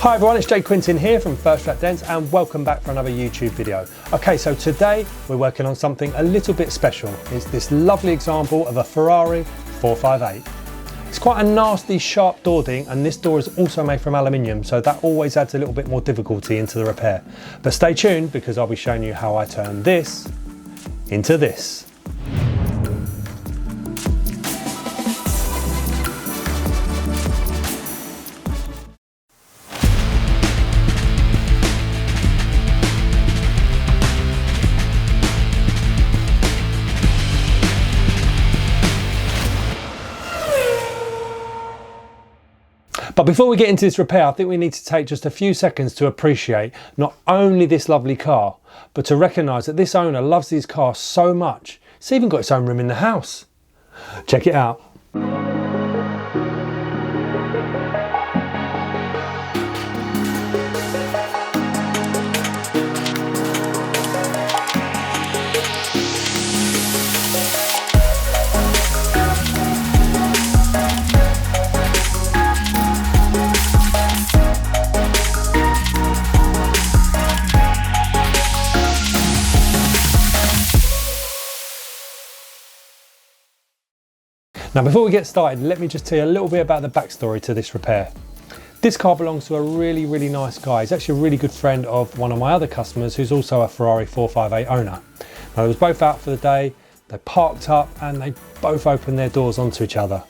Hi everyone, it's Jake Quintin here from Dents and welcome back for another YouTube video. Okay, so today we're working on something a little bit special. It's this lovely example of a Ferrari 458. It's quite a nasty sharp door ding, and this door is also made from aluminium, so that always adds a little bit more difficulty into the repair. But stay tuned because I'll be showing you how I turn this into this. But before we get into this repair, I think we need to take just a few seconds to appreciate not only this lovely car, but to recognise that this owner loves these cars so much, it's even got its own room in the house. Check it out. Now before we get started, let me just tell you a little bit about the backstory to this repair. This car belongs to a really nice guy. He's actually a really good friend of one of my other customers who's also a Ferrari 458 owner. Now they was both out for the day, they parked up and they both opened their doors onto each other.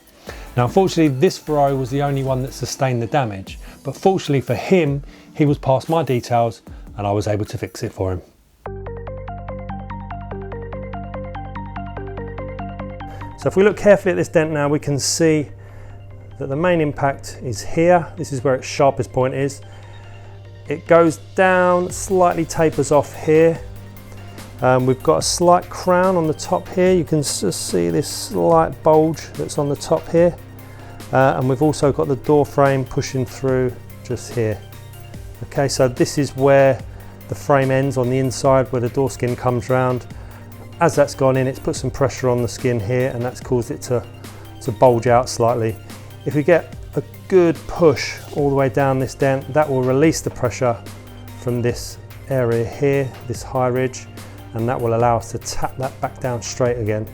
Now unfortunately this Ferrari was the only one that sustained the damage, but fortunately for him, he was past my details and I was able to fix it for him. So if we look carefully at this dent now, we can see that the main impact is here. This is where its sharpest point is. It goes down, slightly tapers off here. We've got a slight crown on the top here. You can just see this slight bulge that's on the top here. And we've also got the door frame pushing through just here. Okay, so this is where the frame ends on the inside, where the door skin comes round. As that's gone in, it's put some pressure on the skin here and that's caused it to bulge out slightly. If we get a good push all the way down this dent, that will release the pressure from this area here, this high ridge, and that will allow us to tap that back down straight again.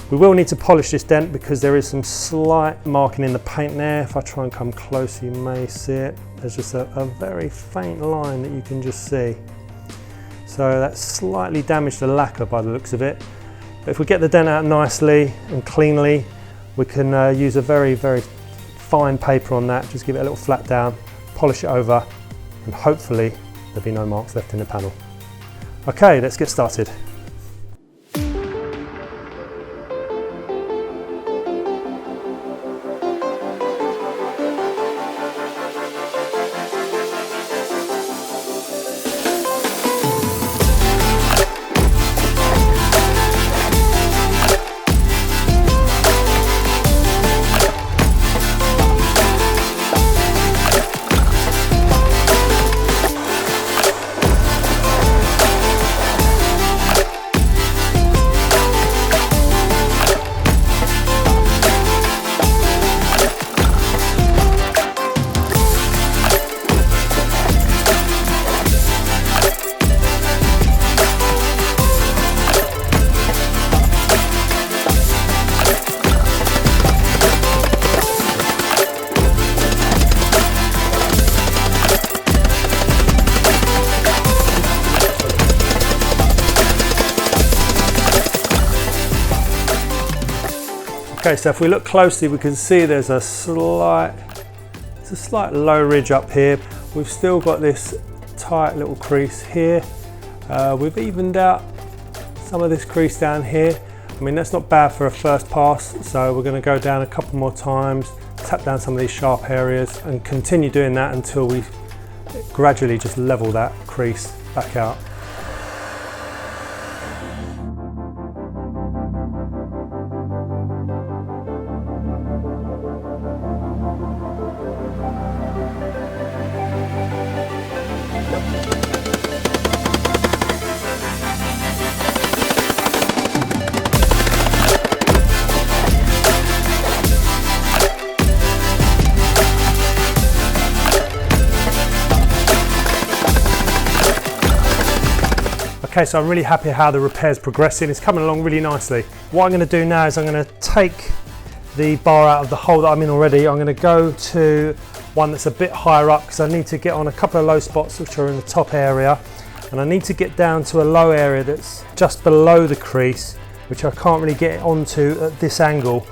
We will need to polish this dent because there is some slight marking in the paint there. If I try and come closer, you may see it. There's just a very faint line that you can just see. So that's slightly damaged the lacquer by the looks of it. But if we get the dent out nicely and cleanly, we can use a very fine paper on that, just give it a little flat down, polish it over, and hopefully there'll be no marks left in the panel. Okay, let's get started. Okay, so if we look closely, we can see there's a slight low ridge up here. We've still got this tight little crease here. We've evened out some of this crease down here. I mean, that's not bad for a first pass, so we're going to go down a couple more times, tap down some of these sharp areas and continue doing that until we gradually just level that crease back out. Okay, so I'm really happy how the repair's progressing. It's coming along really nicely. What I'm going to do now is I'm going to take the bar out of the hole that I'm in already. I'm going to go to one that's a bit higher up because I need to get on a couple of low spots which are in the top area, and I need to get down to a low area that's just below the crease, which I can't really get onto at this angle.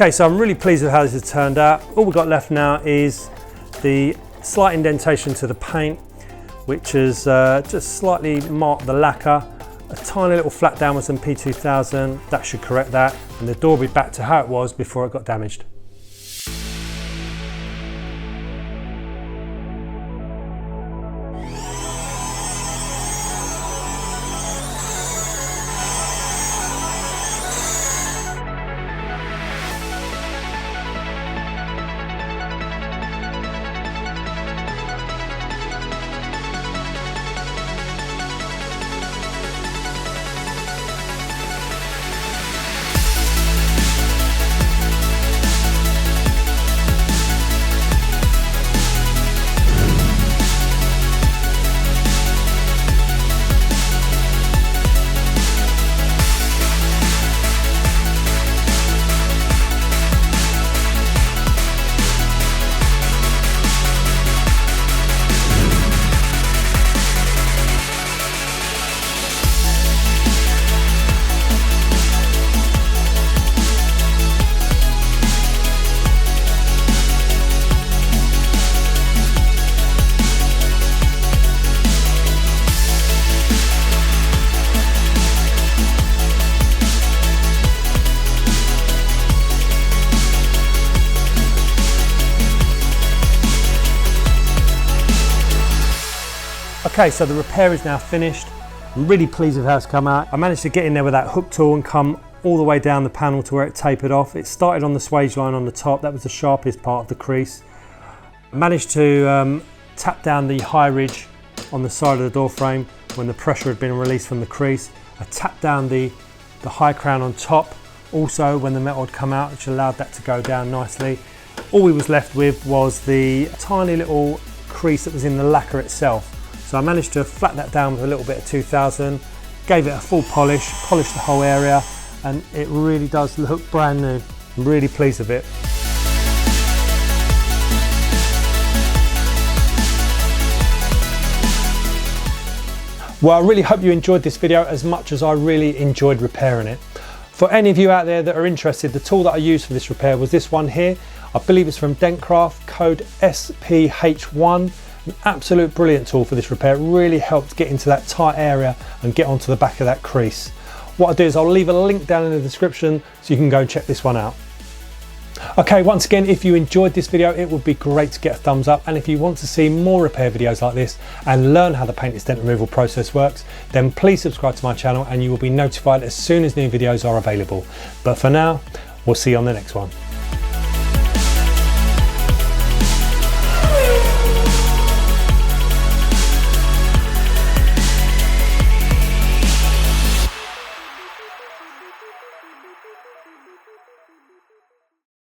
Okay, so I'm really pleased with how this has turned out. All we've got left now is the slight indentation to the paint, which has just slightly marked the lacquer. A tiny little flat down with some P2000, that should correct that, and the door will be back to how it was before it got damaged. Okay, so the repair is now finished. I'm really pleased with how it's come out. I managed to get in there with that hook tool and come all the way down the panel to where it tapered off. It started on the swage line on the top. That was the sharpest part of the crease. I managed to tap down the high ridge on the side of the door frame when the pressure had been released from the crease. I tapped down the high crown on top also when the metal had come out, which allowed that to go down nicely. All we was left with was the tiny little crease that was in the lacquer itself. So I managed to flat that down with a little bit of 2000, gave it a full polish, polished the whole area, and it really does look brand new. I'm really pleased with it. Well, I really hope you enjoyed this video as much as I really enjoyed repairing it. For any of you out there that are interested, the tool that I used for this repair was this one here. I believe it's from Dentcraft, code SPH1. An absolute brilliant tool for this repair. It really helped get into that tight area and get onto the back of that crease. What I'll do is I'll leave a link down in the description so you can go and check this one out. Okay, once again, if you enjoyed this video, it would be great to get a thumbs up, and if you want to see more repair videos like this and learn how the paintless dent removal process works, then please subscribe to my channel and you will be notified as soon as new videos are available. But for now, we'll see you on the next one.